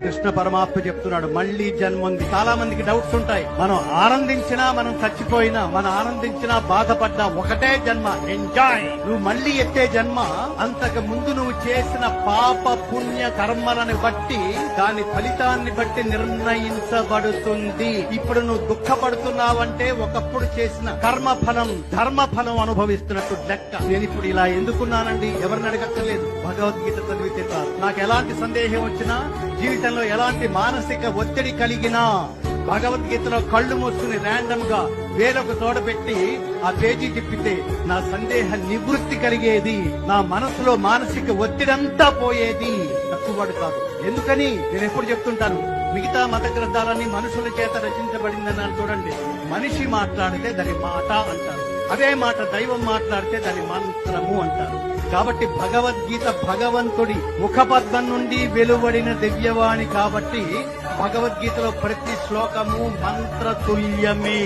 కృష్ణ పరమాత్మ చెప్తున్నాడు మళ్ళీ జన్మ ఉంది. చాలా మందికి డౌట్స్ ఉంటాయి. మనం ఆనందించినా మనం చచ్చిపోయినా, మనం ఆనందించినా బాధపడ్డా ఒకటే జన్మ, ఎంజాయ్. నువ్వు మళ్ళీ ఎత్తే జన్మ అంతకు ముందు నువ్వు చేసిన పాప పుణ్య కర్మలను బట్టి దాని ఫలితాన్ని బట్టి నిర్ణయించబడుతుంది. ఇప్పుడు నువ్వు దుఃఖపడుతున్నావంటే ఒకప్పుడు చేసిన కర్మ ఫలం ధర్మ ఫలం అనుభవిస్తున్నట్టు లెక్క. నేను ఇప్పుడు ఇలా ఎందుకున్నానండి ఎవరిని అడగక్కర్లేదు, భగవద్గీత చదివితే చాలు. నాకు ఎలాంటి సందేహం వచ్చినా, జీవితంలో ఎలాంటి మానసిక ఒత్తిడి కలిగినా భగవద్గీతలో కళ్ళు మూసుకుని ర్యాండమ్ గా వేరొక చోట పెట్టి ఆ పేజీ తిప్పితే నా సందేహ నివృత్తి కలిగేది, నా మనసులో మానసిక ఒత్తిడంతా పోయేది. తక్కువడు కాదు. ఎందుకని నేను ఎప్పుడు చెప్తుంటాను, మిగతా మత గ్రంథాలన్నీ మనుషుల చేత రచించబడిందని చూడండి. మనిషి మాట్లాడితే దాని మాట అంటారు, అదే మాట దైవం మాట్లాడితే దాని మంత్రము అంటారు. కాబట్టి భగవద్గీత భగవంతుడి ముఖపద్మం నుండి వెలువడిన దివ్యవాణి కాబట్టి భగవద్గీతలో ప్రతి శ్లోకము మంత్రతుల్యమే.